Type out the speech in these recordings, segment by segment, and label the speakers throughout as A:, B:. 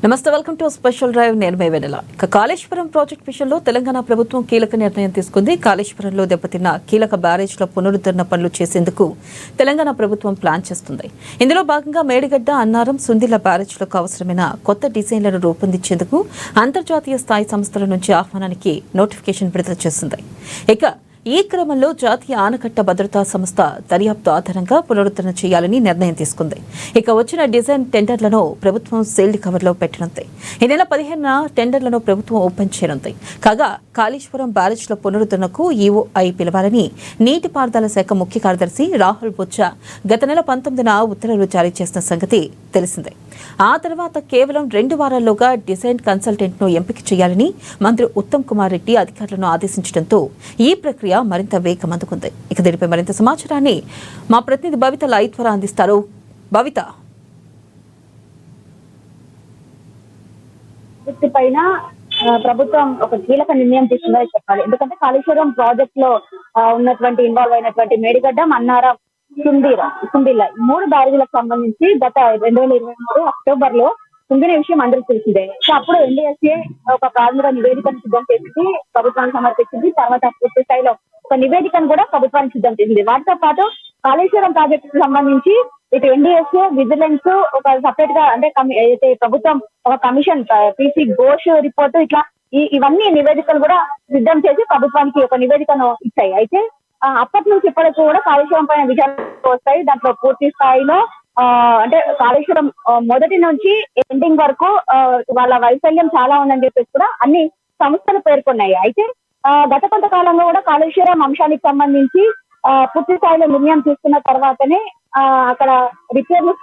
A: నమస్తే, welcome to special drive. నేను మే వెనెల. Kaleshwaram project విషయంలో తెలంగాణ ప్రభుత్వం కీలక నిర్ణయం తీసుకుంది. కాళేశ్వరంలో దెబ్బతిన్న కీలక బ్యారేజ్ల పునరుద్ధరణ పనులు చేసేందుకు తెలంగాణ ప్రభుత్వం ప్లాన్ చేస్తుంది. ఇందులో భాగంగా మేడిగడ్డ, అన్నారం, సుందిళ్ల బ్యారేజ్లకు అవసరమైన కొత్త డిజైన్లను రూపొందించేందుకు అంతర్జాతీయ స్థాయి సంస్థల నుంచి ఆహ్వానానికి నోటిఫికేషన్ విడుదల చేసింది. ఈ క్రమంలో జాతీయ ఆనకట్ట భద్రతా సంస్థ దర్యాప్తు ఆధారంగా పునరుద్ధరణ చేయాలని నిర్ణయం తీసుకుంది. వచ్చిన డిజైన్ టెండర్లను ప్రభుత్వం సీల్డ్ కవర్లో పెట్టనుంది. ఈ నెల 15న టెండర్లను ప్రభుత్వం ఓపెన్ చేయనుంది. కాగా కాళేశ్వరం బ్యారేజ్ల పునరుద్ధరణకు ఈఓఐ పిలవాలని నీటిపారుదల శాఖ ముఖ్య కార్యదర్శి రాహుల్ బొజ్జా గత నెల 19న ఉత్తర్వులు జారీ చేసిన సంగతి తెలిసిందే. ఆ తర్వాత కేవలం 2 వారాల్లోగా డిజైన్ కన్సల్టెంట్ ను ఎంపిక చేయాలని మంత్రి ఉత్తమ్ కుమార్ రెడ్డి అధికారులను ఆదేశించడంతో ఈ ప్రక్రియ మరింత వేగం అందుకుంది. దీనిపై మరింత సమాచారాన్ని మా ప్రతినిధి భవిత లైవ్ ద్వారా అందిస్తారు. భవిత,
B: పైన ప్రభుత్వం ఒక కీలక నిర్ణయం తీసుకుందని చెప్పాలి. ఎందుకంటే కాళేశ్వరం ప్రాజెక్ట్ లో ఉన్నటువంటి ఇన్వాల్వ్ అయినటువంటి మేడిగడ్డ, అన్నారం, సుందిళ్ల 3 బ్యారేజీలకు సంబంధించి గత 2023 అక్టోబర్ లో కుంగిన విషయం అందరికీ తెలిసిందే. సో అప్పుడు ఎన్డీఎస్ఏ ఒక ప్రాథమిక నివేదికను సిద్ధం చేసింది, ప్రభుత్వానికి సమర్పించింది. తర్వాత పూర్తి స్థాయిలో ఒక నివేదికను కూడా ప్రభుత్వానికి సిద్ధం చేసింది. వాటితో పాటు కాళేశ్వరం ప్రాజెక్టు సంబంధించి ఇటు ఎన్డీఎస్ఏ, విజిలెన్స్ ఒక సపరేట్ గా అంటే అయితే ప్రభుత్వం ఒక కమిషన్ పీసీ ఘోష్ రిపోర్టు ఇట్లా ఇవన్నీ నివేదికలు కూడా సిద్ధం చేసి ప్రభుత్వానికి ఒక నివేదికను ఇచ్చాయి. అయితే అప్పటి నుంచి ఇప్పటికి కూడా కాళేశ్వరం పైన విచారణకు వస్తాయి. దాంట్లో పూర్తి స్థాయిలో అంటే కాళేశ్వరం మొదటి నుంచి ఎండింగ్ వరకు వాళ్ళ వైఫల్యం చాలా ఉందని చెప్పేసి కూడా అన్ని సంస్థలు పేర్కొన్నాయి. అయితే గత కొంతకాలంగా కూడా కాళేశ్వరం అంశానికి సంబంధించి పూర్తి స్థాయిలో నిర్ణయం తీసుకున్న తర్వాతనే అక్కడ రిపేర్లు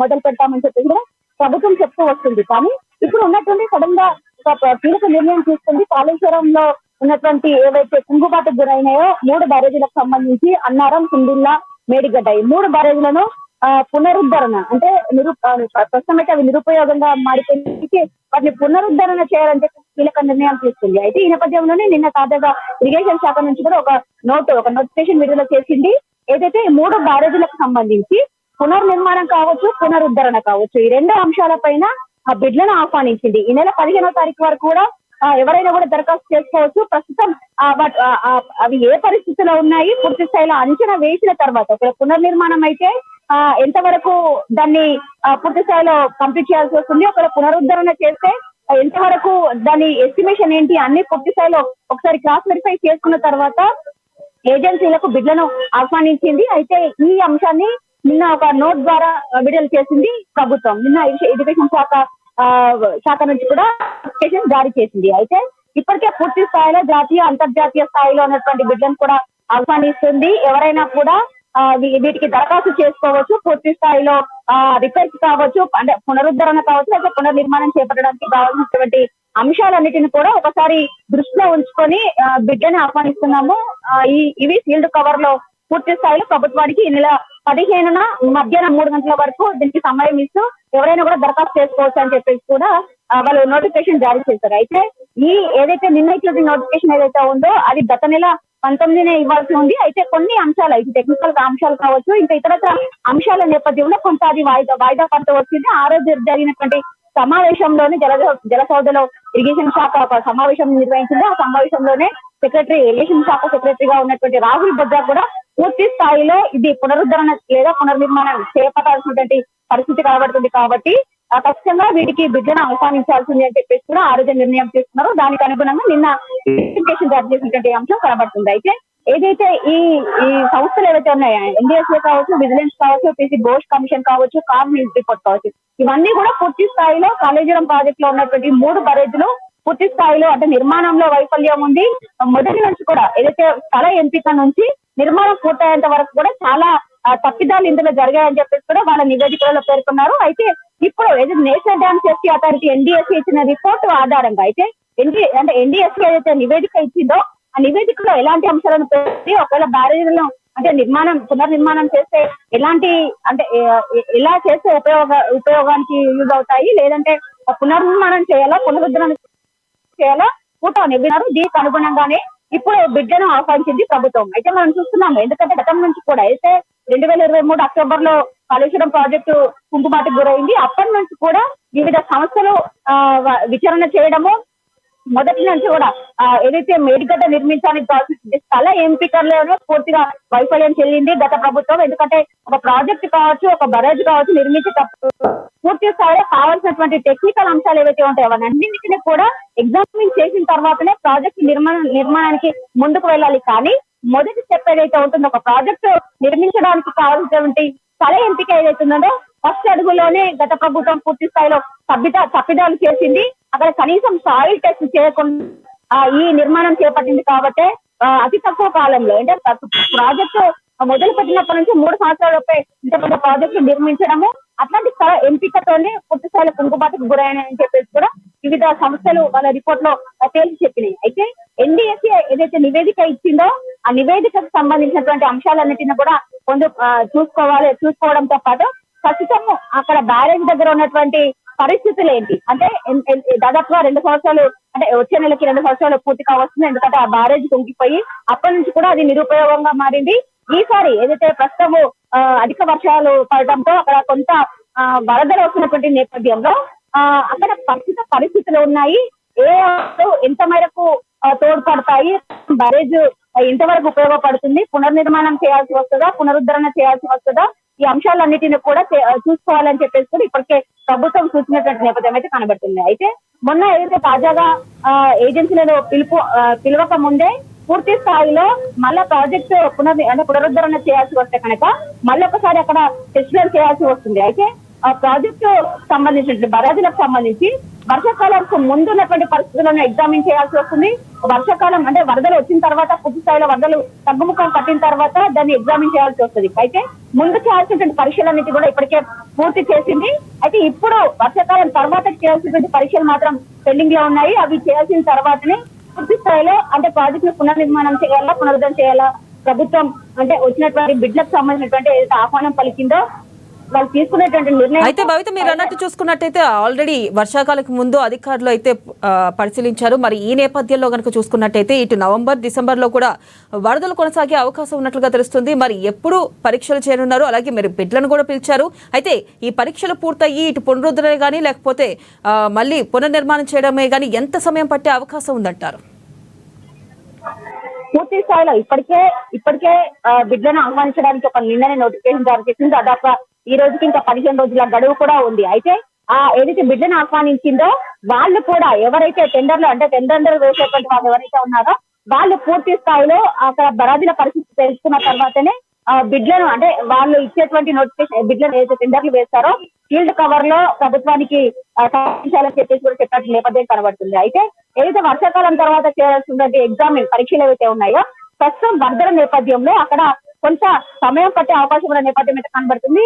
B: మొదలు పెడతామని చెప్పేసి కూడా ప్రభుత్వం చెప్తూ వస్తుంది. కానీ ఇప్పుడు ఉన్నటువంటి సడన్ గా ఒక కీలక నిర్ణయం తీసుకుంది. కాళేశ్వరంలో ఉన్నటువంటి ఏవైతే కుంగుబాటుకు గురైనాయో 3 బ్యారేజీలకు సంబంధించి అన్నారం, సుందిళ్ల, మేడిగడ్డ ఈ 3 బ్యారేజీలను పునరుద్ధరణ అంటే ప్రస్తుతం అయితే అవి నిరుపయోగంగా మారిపోయి వాటిని పునరుద్ధరణ చేయాలని చెప్పి కీలక నిర్ణయం తీసుకుంది. అయితే ఈ నేపథ్యంలోనే నిన్న తాజాగా ఇరిగేషన్ శాఖ నుంచి కూడా ఒక నోటిఫికేషన్ విడుదల చేసింది. ఏదైతే ఈ 3 బ్యారేజీలకు సంబంధించి పునర్నిర్మాణం కావచ్చు, పునరుద్ధరణ కావచ్చు, ఈ 2 అంశాలపైన ఆ బిడ్లను ఆహ్వానించింది. ఈ నెల 15వ తారీఖు వరకు కూడా ఎవరైనా కూడా దరఖాస్తు చేసుకోవచ్చు. ప్రస్తుతం అవి ఏ పరిస్థితిలో ఉన్నాయి పూర్తి స్థాయిలో అంచనా వేసిన తర్వాత ఒక పునర్నిర్మాణం అయితే ఎంతవరకు దాన్ని పూర్తి స్థాయిలో కంప్లీట్ చేయాల్సి వస్తుంది, ఒకవేళ పునరుద్ధరణ చేస్తే ఎంతవరకు దాని ఎస్టిమేషన్ ఏంటి అన్ని పూర్తి స్థాయిలో ఒకసారి క్రాస్ వెరిఫై చేసుకున్న తర్వాత ఏజెన్సీలకు బిడ్లను ఆహ్వానించింది. అయితే ఈ అంశాన్ని నిన్న ఒక నోట్ ద్వారా విడుదల చేసింది ప్రభుత్వం. నిన్న ఎడ్యుకేషన్ శాఖ నుంచి కూడా నోటిఫికేషన్ జారీ చేసింది. అయితే ఇప్పటికే పూర్తి స్థాయిలో జాతీయ, అంతర్జాతీయ స్థాయిలో ఉన్నటువంటి బిడ్లను కూడా ఆహ్వానిస్తుంది. ఎవరైనా కూడా వీటికి దరఖాస్తు చేసుకోవచ్చు. పూర్తి స్థాయిలో రిపేర్స్ కావచ్చు, అంటే పునరుద్ధరణ కావచ్చు, లేదా పునర్నిర్మాణం చేపట్టడానికి కావాల్సినటువంటి అంశాలన్నిటిని కూడా ఒకసారి దృష్టిలో ఉంచుకొని బిడ్డని ఆహ్వానిస్తున్నాము. ఇవి సీల్డ్ కవర్ లో పూర్తి స్థాయిలో ప్రభుత్వానికి ఈ నెల 15న మధ్యాహ్నం 3 గంటల వరకు దీనికి సమయం ఇస్తూ ఎవరైనా కూడా దరఖాస్తు చేసుకోవచ్చు అని చెప్పేసి కూడా వాళ్ళు నోటిఫికేషన్ జారీ చేశారు. అయితే ఏదైతే నిన్న నోటిఫికేషన్ ఏదైతే ఉందో అది గత నెల 19నే ఇవ్వాల్సి ఉంది. అయితే కొన్ని అంశాలు ఇది టెక్నికల్ అంశాలు కావచ్చు, ఇంకా ఇతరత్ర అంశాల నేపథ్యంలో కొంత అది వాయిదా పడుతూ వచ్చింది. ఆ రోజు జరిగినటువంటి సమావేశంలోనే జలసౌధలో ఇరిగేషన్ శాఖ ఒక సమావేశం నిర్వహించింది. ఆ సమావేశంలోనే ఇరిగేషన్ శాఖ సెక్రటరీగా ఉన్నటువంటి రాహుల్ బొజ్జా కూడా పూర్తి స్థాయిలో ఇది పునరుద్ధరణ లేదా పునర్నిర్మాణం చేపట్టాల్సినటువంటి పరిస్థితి కనబడుతుంది. కాబట్టి ఖచ్చితంగా వీటికి బిడ్డను ఆహ్వానించాల్సింది అని చెప్పేసి కూడా ఆ రోజు నిర్ణయం తీసుకున్నారు. దానికి అనుగుణంగా నిన్న నోటిఫికేషన్ జారీ చేసినటువంటి అంశం కనబడుతుంది. అయితే ఏదైతే ఈ సంస్థలు ఏవైతే ఉన్నాయో ఎన్డీఎస్ఏ కావచ్చు, విజిలెన్స్ కావచ్చు, పీసీ ఘోష్ కమిషన్ కావచ్చు, న్యూస్ రిపోర్ట్ కావచ్చు, ఇవన్నీ కూడా పూర్తి స్థాయిలో కాళేశ్వరం ప్రాజెక్ట్ లో ఉన్నటువంటి 3 బ్యారేజీలు పూర్తి స్థాయిలో అంటే నిర్మాణంలో వైఫల్యం ఉంది. మొదటి నుంచి కూడా ఏదైతే స్థల ఎంపిక నుంచి నిర్మాణం పూర్తయ్యేంత వరకు కూడా చాలా తప్పిదాలు ఇందులో జరిగాయని చెప్పేసి కూడా వాళ్ళ నివేదికలలో పేర్కొన్నారు. అయితే ఇప్పుడు ఏదైతే national dam safety authority NDSA ఇచ్చిన రిపోర్టు ఆధారంగా అయితే ఎన్డీఎస్ఏ ఏదైతే నివేదిక ఇచ్చిందో ఆ నివేదికలో ఎలాంటి అంశాలను పెట్టి ఒకవేళ బ్యారేజీలను అంటే పునర్నిర్మాణం చేస్తే ఎలాంటి అంటే ఎలా చేస్తే ఉపయోగానికి యూజ్ అవుతాయి, లేదంటే పునర్నిర్మాణం చేయాలా, పునరుద్ధరణ చేయాలా కూడా నివ్వినారు. దీనికి అనుగుణంగానే ఇప్పుడు బిడ్డను ఆహ్వానించింది ప్రభుత్వం. అయితే మనం చూస్తున్నాము, ఎందుకంటే గతం నుంచి కూడా అయితే 2023 అక్టోబర్ లో కాళేశ్వరం ప్రాజెక్టు కుంగుబాటుకు గురైంది. అప్పటి నుంచి కూడా వివిధ సంస్థలు విచారణ చేయడము, మొదటి నుంచి కూడా ఏదైతే మేడిగడ్డ నిర్మించడానికి కావాల్సిన స్థల ఎంపికలోనే పూర్తిగా వైఫల్యం చెల్లింది గత ప్రభుత్వం. ఎందుకంటే ఒక ప్రాజెక్ట్ కావచ్చు, ఒక బరేజ్ కావచ్చు నిర్మించేటప్పుడు పూర్తి స్థాయిలో కావాల్సినటువంటి టెక్నికల్ అంశాలు ఏవైతే ఉంటాయో అవన్నింటినీ కూడా ఎగ్జామిన్ చేసిన తర్వాతనే ప్రాజెక్ట్ నిర్మాణానికి ముందుకు వెళ్ళాలి. కానీ మొదటి స్టెప్ ఏదైతే ఉంటుందో ఒక ప్రాజెక్టు నిర్మించడానికి కావాల్సినటువంటి స్థల ఎంపిక ఏదైతే ఉందో ఫస్ట్ అడుగులోనే గత ప్రభుత్వం పూర్తి స్థాయిలో తప్పిదాలు చేసింది. అక్కడ కనీసం సాయిల్ టెస్ట్ చేయకుండా ఈ నిర్మాణం చేపట్టింది కాబట్టి అతి తక్కువ కాలంలో అంటే ప్రాజెక్టు మొదలు పెట్టినప్పటి నుంచి 3 సంవత్సరాలపై ఇంత పెద్ద ప్రాజెక్టు నిర్మించడము, అట్లాంటి స్థల ఎంపికతోనే పూర్తి స్థాయిలో కుంగుబాటుకు గురైనాయని చెప్పేసి కూడా వివిధ సంస్థలు వాళ్ళ రిపోర్ట్ లో తేల్చి చెప్పినాయి. అయితే ఎన్డీఎస్సీ ఏదైతే నివేదిక ఇచ్చిందో ఆ నివేదికకు సంబంధించినటువంటి అంశాలన్నిటిని కూడా చూసుకోవడంతో పాటు ప్రస్తుతం అక్కడ బ్యారేజ్ దగ్గర ఉన్నటువంటి పరిస్థితులు ఏంటి అంటే దాదాపుగా 2 సంవత్సరాలు అంటే వచ్చే నెలకి 2 సంవత్సరాలు పూర్తి కావస్తుంది. ఎందుకంటే ఆ బ్యారేజ్ కుంగిపోయి అప్పటి నుంచి కూడా అది నిరుపయోగంగా మారింది. ఈసారి ఏదైతే ప్రస్తుతము అధిక వర్షాలు పడటంతో అక్కడ కొంత వరదలు వస్తున్నటువంటి నేపథ్యంలో అక్కడ పరిస్థితులు ఉన్నాయి. ఎంత మేరకు తోడ్పడతాయి, బ్యారేజ్ ఎంతవరకు ఉపయోగపడుతుంది, పునర్నిర్మాణం చేయాల్సి వస్తుందా, పునరుద్ధరణ చేయాల్సి వస్తుందా, ఈ అంశాలన్నిటిని కూడా చూసుకోవాలని చెప్పేసి కూడా ఇప్పటికే ప్రభుత్వం సూచించినటువంటి నేపథ్యం అయితే కనబడుతుంది. అయితే మొన్న ఏదైతే తాజాగా ఏజెన్సీలను పిలవక ముందే పూర్తి స్థాయిలో మళ్ళా ప్రాజెక్ట్ పునరుద్ధరణ చేయాల్సి వస్తే కనుక మళ్ళొకసారి అక్కడ టెస్టులు చేయాల్సి వస్తుంది. అయితే ఆ ప్రాజెక్టు సంబంధించిన బరాజులకు సంబంధించి వర్షాకాలంకు ముందు ఉన్నటువంటి పరిస్థితులను ఎగ్జామిన్ చేయాల్సి వస్తుంది. వర్షాకాలం అంటే వరదలు వచ్చిన తర్వాత పూర్తి స్థాయిలో వరదలు తగ్గుముఖం పట్టిన తర్వాత దాన్ని ఎగ్జామిన్ చేయాల్సి వస్తుంది. అయితే ముందు చేయాల్సినటువంటి పరీక్షలన్నిటి కూడా ఇప్పటికే పూర్తి చేసింది. అయితే ఇప్పుడు వర్షాకాలం తర్వాత చేయాల్సినటువంటి పరీక్షలు మాత్రం పెండింగ్ లో ఉన్నాయి. అవి చేయాల్సిన తర్వాతనే పూర్తి స్థాయిలో అంటే ప్రాజెక్ట్ ను పునర్నిర్మాణం చేయాలా, పునరుద్ధరణ చేయాలా, ప్రభుత్వం అంటే వచ్చినటువంటి బిడ్లకు సంబంధించినటువంటి ఏదైతే ఆహ్వానం పలికిందో వాళ్ళు తీసుకునేటువంటి నిర్ణయం.
A: అయితే భవిత మీరు అన్నట్టు చూసుకున్నట్టయితే ఆల్రెడీ వర్షాకాలకు ముందు అధికారులు అయితే పరిశీలించారు. మరి ఈ నేపథ్యంలో కనుక చూసుకున్నట్టయితే ఇటు నవంబర్, డిసెంబర్ లో కూడా వరదలు కొనసాగే అవకాశం ఉన్నట్లుగా తెలుస్తుంది. మరి ఎప్పుడు పరీక్షలు చేయనున్నారు? అలాగే మీరు బిడ్లను కూడా పిలిచారు. అయితే ఈ పరీక్షలు పూర్తయ్యి ఇటు పునరుద్ధరణ కానీ లేకపోతే మళ్ళీ పునర్నిర్మాణం చేయడమే కానీ ఎంత సమయం పట్టే అవకాశం ఉందంటారు?
B: పూర్తి స్థాయిలో ఇప్పటికే బిడ్లను ఆహ్వానించడానికి ఒక నిన్ననే నోటిఫికేషన్ జారీ చేసింది. దాదాపు ఈ రోజుకి ఇంకా 15 రోజుల గడువు కూడా ఉంది. అయితే ఏదైతే బిడ్డను ఆహ్వానించిందో వాళ్ళు కూడా ఎవరైతే టెండర్లు వేసేటువంటి వాళ్ళు ఎవరైతే ఉన్నారో వాళ్ళు పూర్తి స్థాయిలో అక్కడ బరాజుల పరిస్థితి తెలుసుకున్న తర్వాతనే బిడ్లను అంటే వాళ్ళు ఇచ్చేటువంటి నోటిఫికేషన్ బిడ్లను ఏదైతే టెండర్లు వేస్తారో ఫీల్డ్ కవర్ లో ప్రభుత్వానికి సమర్పించాలని చెప్పేసి కూడా చెప్పినట్టు నేపథ్యం కనబడుతుంది. అయితే ఏదైతే వర్షాకాలం తర్వాత చేయాల్సినటువంటి ఎగ్జామిన్ పరీక్షలు ఏవైతే ఉన్నాయో ప్రస్తుతం వరదల నేపథ్యంలో అక్కడ కొంత సమయం పట్టే అవకాశం ఉన్న నేపథ్యం అయితే కనబడుతుంది.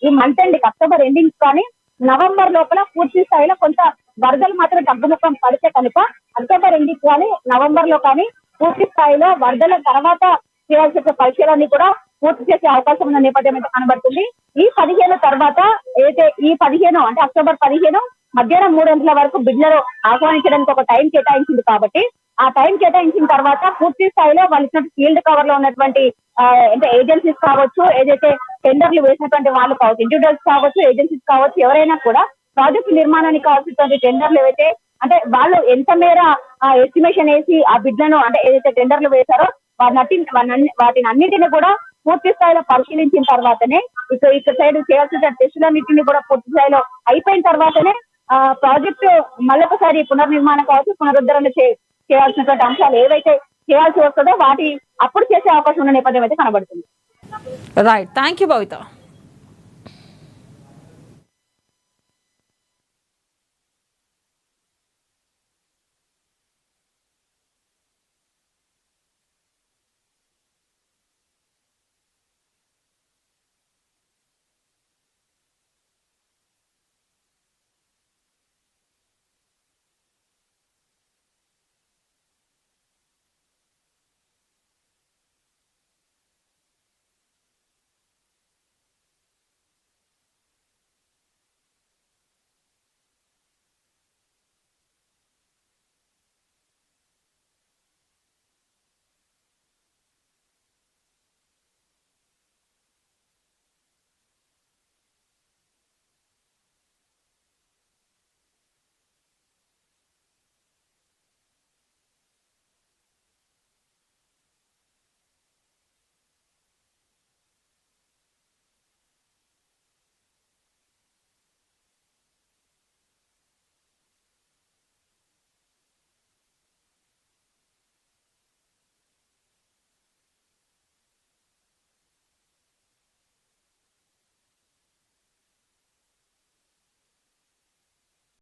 B: ఈ మంత్ ఎండింగ్ అక్టోబర్ ఎండింగ్ కానీ నవంబర్ లోపల పూర్తి స్థాయిలో కొంత వరదలు మాత్రం తగ్గుముఖం పడితే కనుక అక్టోబర్ ఎండింగ్ కానీ నవంబర్ లో కానీ పూర్తి స్థాయిలో వరదల తర్వాత చేయాల్సిన పరీక్షలన్నీ కూడా పూర్తి చేసే అవకాశం ఉన్న నేపథ్యం అయితే కనబడుతుంది. ఈ 15 తర్వాత ఏదైతే ఈ 15 అంటే అక్టోబర్ 15 మధ్యాహ్నం 3 గంటల వరకు బిడ్లను ఆహ్వానించడానికి ఒక టైం కేటాయించింది. కాబట్టి ఆ టైం కేటాయించిన తర్వాత పూర్తి స్థాయిలో వాళ్ళు ఇచ్చినట్టు ఫీల్డ్ కవర్ లో ఉన్నటువంటి అంటే ఏజెన్సీస్ కావచ్చు, ఏదైతే టెండర్లు వేసినటువంటి వాళ్ళు కావచ్చు, ఇండివిజువల్స్ కావచ్చు, ఏజెన్సీస్ కావచ్చు, ఎవరైనా కూడా ప్రాజెక్టు నిర్మాణానికి కావాల్సినటువంటి టెండర్లు ఏవైతే అంటే వాళ్ళు ఎంత మేర ఎస్టిమేషన్ వేసి ఆ బిడ్లను అంటే ఏదైతే టెండర్లు వేశారో వాటిని అన్నింటినీ కూడా పూర్తి స్థాయిలో పరిశీలించిన తర్వాతనే ఇక్కడ సైడ్ చేయాల్సిన టెస్టులన్నింటినీ కూడా పూర్తి స్థాయిలో అయిపోయిన తర్వాతనే ప్రాజెక్టు మళ్ళొకసారి పునర్నిర్మాణం కావచ్చు, పునరుద్ధరణ చేయాల్సినటువంటి అంశాలు ఏవైతే చేయాల్సి వస్తుందో వాటి అప్పుడు చేసే అవకాశం ఉన్న నేపథ్యం అయితే కనబడుతుంది.
A: Right, thank you Bhavitha.